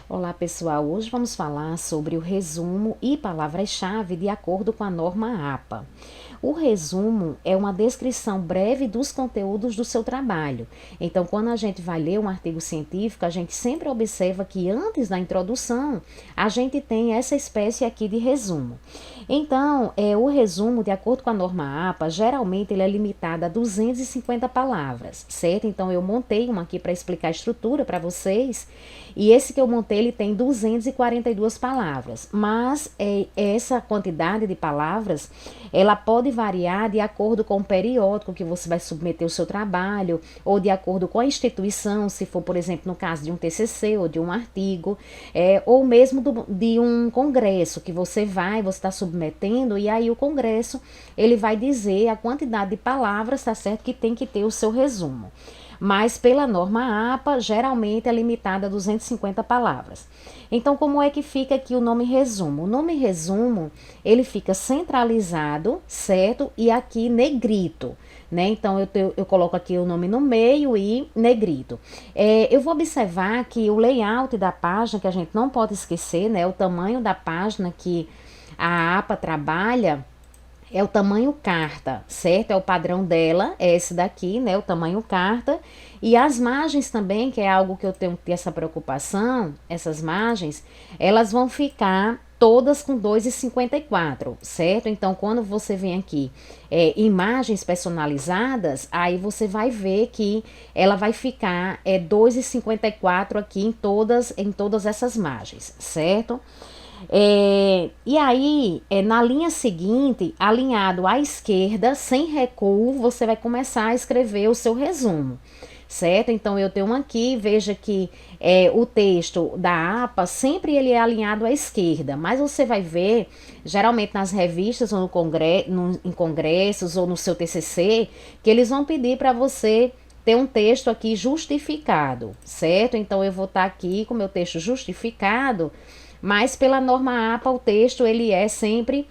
Olá pessoal, hoje vamos falar sobre o resumo e palavras-chave de acordo com a norma APA. O resumo é uma descrição breve dos conteúdos do seu trabalho. Então, quando a gente vai ler um artigo científico, a gente sempre observa que antes da introdução, a gente tem essa espécie aqui de resumo. Então, o resumo, de acordo com a norma APA, geralmente ele é limitado a 250 palavras, certo? Então, eu montei uma aqui para explicar a estrutura para vocês, e esse que eu montei, ele tem 242 palavras, mas essa quantidade de palavras, ela pode variar de acordo com o periódico que você vai submeter o seu trabalho, ou de acordo com a instituição, se for, por exemplo, no caso de um TCC ou de um artigo, ou mesmo de um congresso que você está submetendo, e aí o congresso, ele vai dizer a quantidade de palavras, tá certo, que tem que ter o seu resumo. Mas pela norma APA, geralmente é limitada a 250 palavras. Então, como é que fica aqui o nome resumo? O nome resumo, ele fica centralizado, certo? E aqui negrito, né? Então, eu coloco aqui o nome no meio e negrito. Eu vou observar que o layout da página, que a gente não pode esquecer, né? O tamanho da página que a APA trabalha, é o tamanho carta, certo? É o padrão dela, é esse daqui, né? O tamanho carta. E as margens também, que é algo que eu tenho que ter essa preocupação, essas margens, elas vão ficar todas com 2,54, certo? Então, quando você vem aqui imagens personalizadas, aí você vai ver que ela vai ficar 2,54 aqui em todas essas margens, certo? E aí, na linha seguinte, alinhado à esquerda, sem recuo, você vai começar a escrever o seu resumo, certo? Então, eu tenho aqui, veja que o texto da APA, sempre ele é alinhado à esquerda, mas você vai ver, geralmente nas revistas ou em congressos ou no seu TCC, que eles vão pedir para você ter um texto aqui justificado, certo? Então, eu vou estar aqui com o meu texto justificado, mas pela norma APA o texto ele é sempre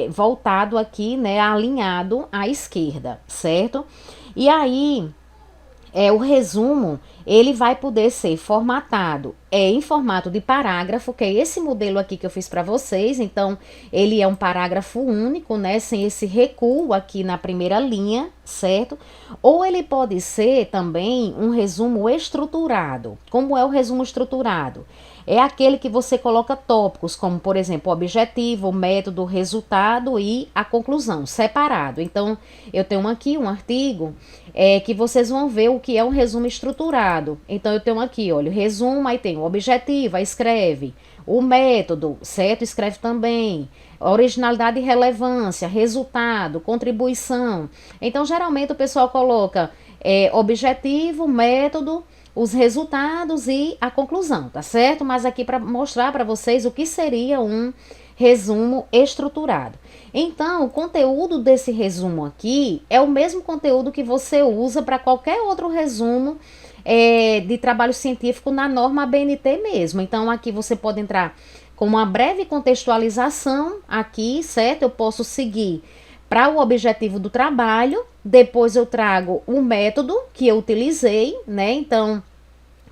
voltado aqui, né, alinhado à esquerda, certo? E aí o resumo ele vai poder ser formatado em formato de parágrafo, que é esse modelo aqui que eu fiz para vocês. Então, ele é um parágrafo único, né, sem esse recuo aqui na primeira linha, certo? Ou ele pode ser também um resumo estruturado. Como é o resumo estruturado? É aquele que você coloca tópicos, como, por exemplo, o objetivo, o método, o resultado e a conclusão, separado. Então, eu tenho aqui um artigo que vocês vão ver o que é um resumo estruturado. Então, eu tenho aqui, olha, o resumo, aí tem o objetivo, aí escreve. O método, certo? Escreve também. Originalidade e relevância, resultado, contribuição. Então, geralmente o pessoal coloca objetivo, método, os resultados e a conclusão, tá certo? Mas aqui para mostrar para vocês o que seria um resumo estruturado. Então, o conteúdo desse resumo aqui é o mesmo conteúdo que você usa para qualquer outro resumo de trabalho científico na norma ABNT mesmo. Então, aqui você pode entrar com uma breve contextualização aqui, certo? Eu posso seguir para o objetivo do trabalho, depois eu trago o método que eu utilizei, né? Então,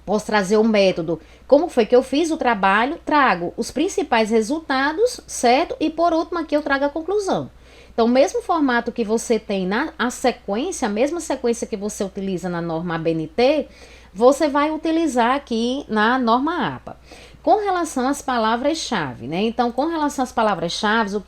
posso trazer o método, como foi que eu fiz o trabalho, trago os principais resultados, certo? E por último aqui eu trago a conclusão. Então, o mesmo formato que você tem a sequência, a mesma sequência que você utiliza na norma ABNT, você vai utilizar aqui na norma APA. Com relação às palavras-chave, né? Então, com relação às palavras-chave, o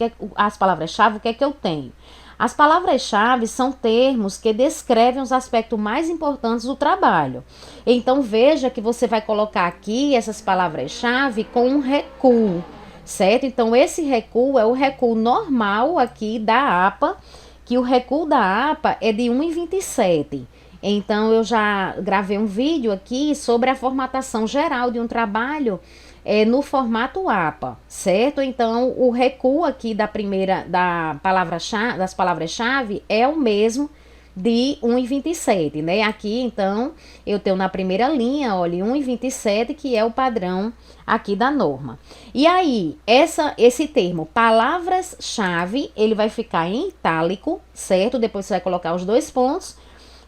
que é que eu tenho? As palavras-chave são termos que descrevem os aspectos mais importantes do trabalho. Então, veja que você vai colocar aqui essas palavras-chave com um recuo, certo? Então, esse recuo é o recuo normal aqui da APA, que o recuo da APA é de 1,27. Então, eu já gravei um vídeo aqui sobre a formatação geral de um trabalho no formato APA, certo? Então, o recuo aqui das palavras-chave é o mesmo de 1,27, né? Aqui, então, eu tenho na primeira linha, olha, 1,27, que é o padrão aqui da norma. E aí, esse termo, palavras-chave, ele vai ficar em itálico, certo? Depois você vai colocar os dois pontos.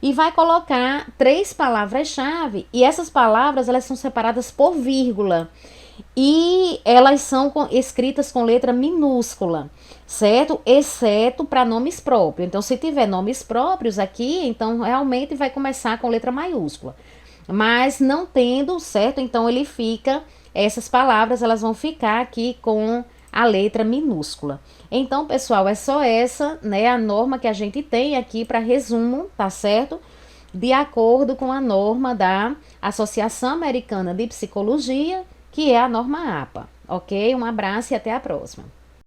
e vai colocar 3 palavras-chave, e essas palavras elas são separadas por vírgula. E elas são escritas com letra minúscula, certo? Exceto para nomes próprios. Então, se tiver nomes próprios aqui, então realmente vai começar com letra maiúscula. Mas não tendo, certo? Então ele fica, essas palavras elas vão ficar aqui com a letra minúscula. Então, pessoal, é só essa, né, a norma que a gente tem aqui para resumo, tá certo? De acordo com a norma da Associação Americana de Psicologia, que é a norma APA, ok? Um abraço e até a próxima.